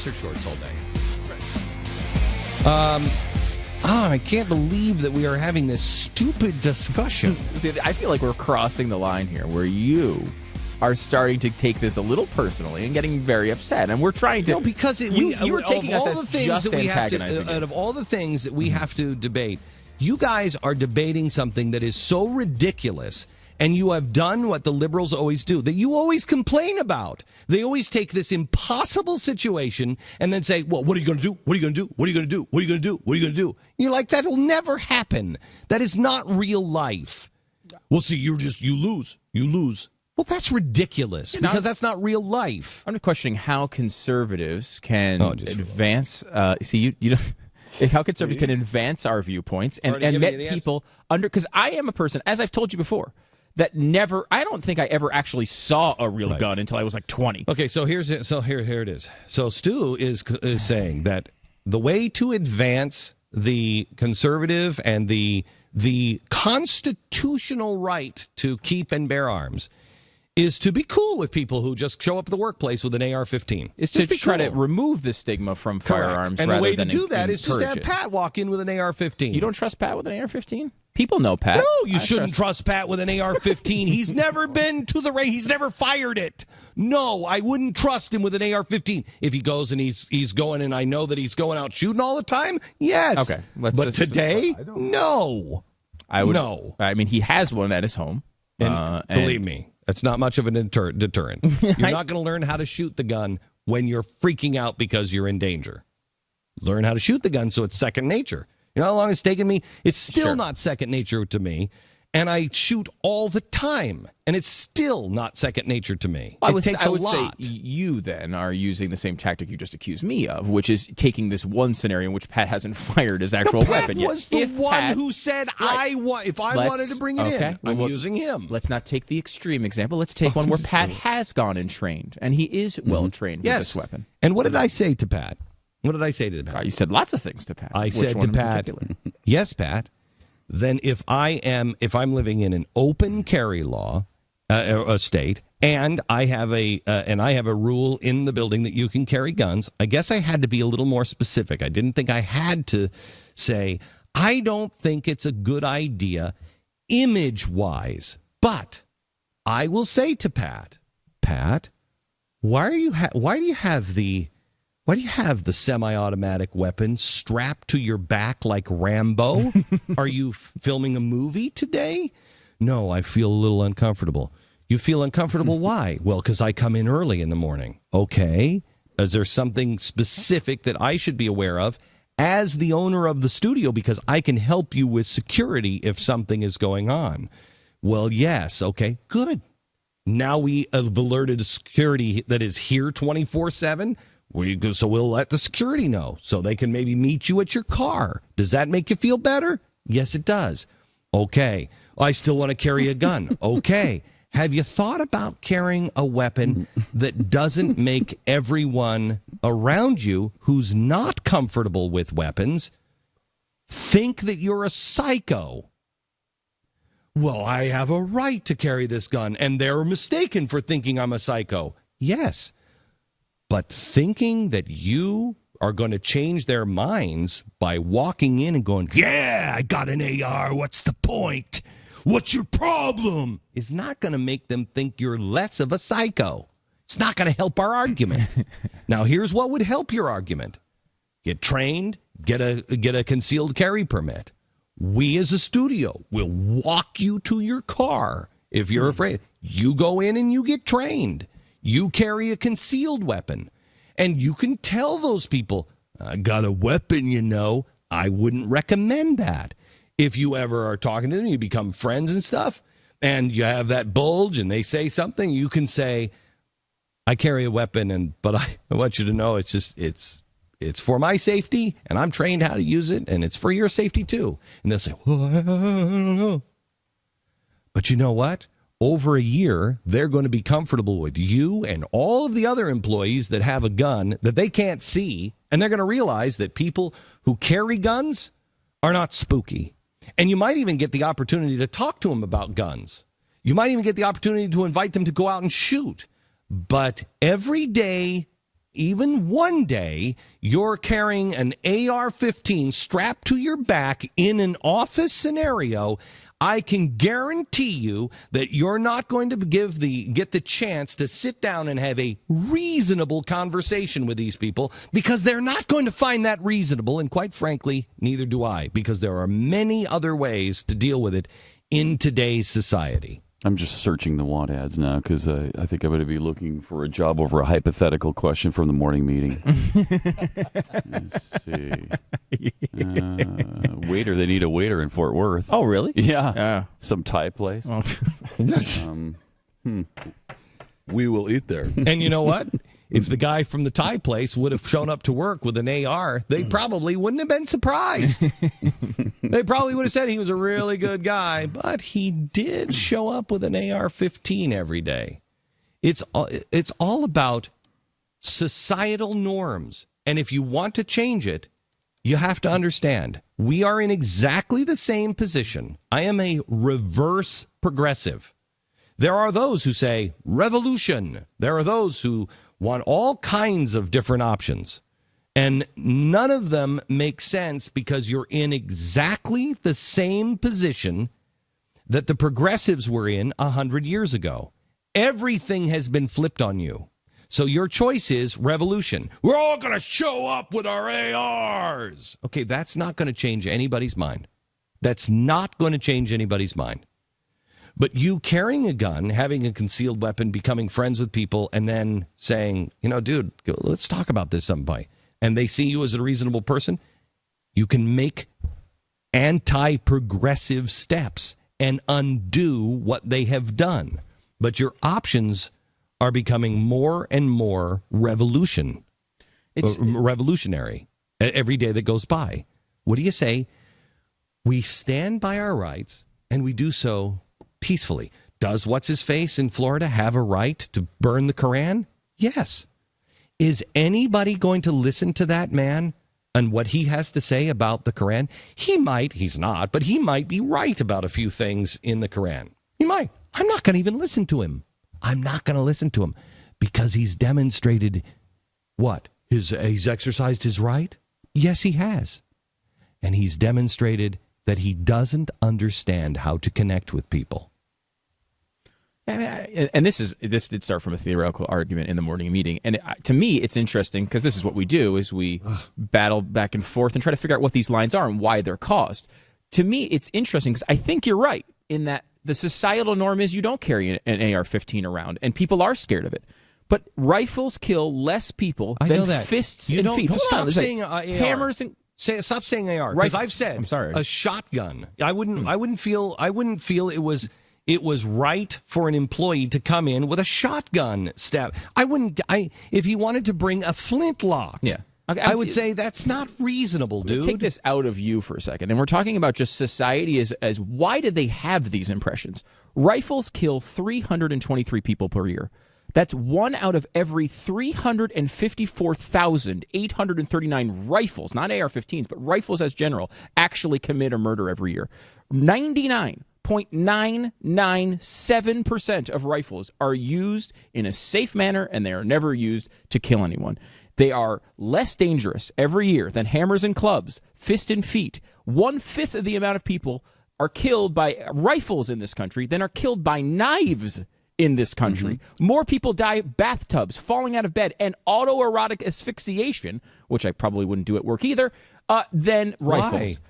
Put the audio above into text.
boxer shorts all day. I can't believe that we are having this stupid discussion. See, I feel like we're crossing the line here where you are starting to take this a little personally and getting very upset. And we're trying to... No, because you were taking us as just antagonizing out of all the things that we have to debate, you guys are debating something that is so ridiculous, and you have done what the liberals always do, that you always complain about. They always take this impossible situation and then say, well, what are you going to do? What are you going to do? What are you going to do? What are you going to do? What are you going to do? And you're like, that'll never happen. That is not real life. Well, see, you lose. You lose. Well, that's ridiculous because that's not real life. I'm questioning how conservatives can advance. You don't. How conservatives can advance our viewpoints and met people under. Because I am a person, as I've told you before, that never. I don't think I ever actually saw a real gun until I was like 20. Okay, so here it is. So Stu is saying that the way to advance the conservative and the constitutional right to keep and bear arms is to be cool with people who just show up at the workplace with an AR-15. Is to try to remove the stigma from firearms. And the way to do that is just to have Pat walk in with an AR-15. You don't trust Pat with an AR-15? People know Pat. No, you shouldn't trust Pat with an AR-15. He's never been to the range. He's never fired it. No, I wouldn't trust him with an AR-15. If he goes and he's going, and I know that he's going out shooting all the time, yes. Okay, but today, no. No. I mean, he has one at his home. And believe me, that's not much of a deterrent. You're not going to learn how to shoot the gun when you're freaking out because you're in danger. Learn how to shoot the gun so it's second nature. You know how long it's taken me? It's still not second nature to me, and I shoot all the time, and it's still not second nature to me. I would say you then are using the same tactic you just accused me of, which is taking this one scenario in which Pat hasn't fired his actual weapon yet. Pat was the one who said if I wanted to bring it in, I'm using him. Let's not take the extreme example. Let's take one where Pat has gone and trained, and he is well trained with this weapon. And what did I say to Pat? What did I say to Pat? You said lots of things to Pat. I said to Pat, yes, Pat. Then if I'm living in an open carry law state, and I have a rule in the building that you can carry guns, I guess I had to be a little more specific. I didn't think I had to say I don't think it's a good idea image-wise, but I will say to Pat, why do you have the semi-automatic weapon strapped to your back like Rambo? Are you filming a movie today? No, I feel a little uncomfortable. You feel uncomfortable? Why? Well, because I come in early in the morning. Okay. Is there something specific that I should be aware of as the owner of the studio? Because I can help you with security if something is going on. Well, yes. Okay, good. Now we have alerted security that is here 24/7. So we'll let the security know so they can maybe meet you at your car. Does that make you feel better? Yes, it does. Okay. I still want to carry a gun. Okay. Have you thought about carrying a weapon that doesn't make everyone around you who's not comfortable with weapons think that you're a psycho? Well, I have a right to carry this gun, and they're mistaken for thinking I'm a psycho. Yes. But thinking that you are going to change their minds by walking in and going, yeah, I got an AR, what's the point? What's your problem? Is not going to make them think you're less of a psycho. It's not going to help our argument. Now, here's what would help your argument. Get trained, get a concealed carry permit. We as a studio will walk you to your car if you're afraid. You go in and you get trained. You carry a concealed weapon, and you can tell those people, I got a weapon, you know. I wouldn't recommend that. If you ever are talking to them, you become friends and stuff, and you have that bulge, and they say something, you can say, I carry a weapon, but I want you to know it's for my safety, and I'm trained how to use it, and it's for your safety too. And they'll say, well, I don't know. But you know what? Over a year, they're going to be comfortable with you and all of the other employees that have a gun that they can't see, and they're going to realize that people who carry guns are not spooky. And you might even get the opportunity to talk to them about guns. You might even get the opportunity to invite them to go out and shoot. But every day even one day you're carrying an AR-15 strapped to your back in an office scenario, I can guarantee you that you're not going to get the chance to sit down and have a reasonable conversation with these people, because they're not going to find that reasonable. And quite frankly, neither do I, because there are many other ways to deal with it in today's society. I'm just searching the want ads now because I think I'm going to be looking for a job over a hypothetical question from the morning meeting. Let's see. Waiter. They need a waiter in Fort Worth. Oh, really? Yeah. Some Thai place. Oh. We will eat there. And you know what? If the guy from the Thai place would have shown up to work with an AR, they probably wouldn't have been surprised. They probably would have said he was a really good guy, but he did show up with an AR-15 every day. It's all about societal norms. And if you want to change it, you have to understand we are in exactly the same position. I am a reverse progressive. There are those who say revolution. There are those who want all kinds of different options. And none of them make sense, because you're in exactly the same position that the progressives were in 100 years ago. Everything has been flipped on you. So your choice is revolution. We're all going to show up with our ARs. Okay, that's not going to change anybody's mind. That's not going to change anybody's mind. But you carrying a gun, having a concealed weapon, becoming friends with people, and then saying, dude, let's talk about this someday, and they see you as a reasonable person, you can make anti-progressive steps and undo what they have done. But your options are becoming more and more revolutionary every day that goes by. What do you say? We stand by our rights, and we do so peacefully. Does what's-his-face in Florida have a right to burn the Koran? Yes. Is anybody going to listen to that man and what he has to say about the Koran? He might, he's not, but he might be right about a few things in the Koran. He might. I'm not going to even listen to him. I'm not going to listen to him, because he's demonstrated what? He's exercised his right? Yes, he has. And he's demonstrated that he doesn't understand how to connect with people. And this did start from a theoretical argument in the morning meeting. And to me, it's interesting, because this is what we do, is we battle back and forth and try to figure out what these lines are and why they're caused. To me, it's interesting, because I think you're right in that the societal norm is you don't carry an AR-15 around, and people are scared of it. But rifles kill less people than fists and feet. Stop saying AR. Hammers and... Stop saying AR, because I've said a shotgun. I wouldn't feel it was right for an employee to come in with a shotgun stab. If he wanted to bring a flintlock. Yeah. Okay, I would say that's not reasonable, dude. Take this out of you for a second, and we're talking about just society as why did they have these impressions? Rifles kill 323 people per year. That's 1 out of every 354,839 rifles, not AR-15s, but rifles as general, actually commit a murder every year. 99.997% of rifles are used in a safe manner, and they are never used to kill anyone. They are less dangerous every year than hammers and clubs, fist and feet. 1/5 of the amount of people are killed by rifles in this country than are killed by knives in this country. Mm-hmm. More people die bathtubs, falling out of bed, and autoerotic asphyxiation, which I probably wouldn't do at work either, than rifles. Why?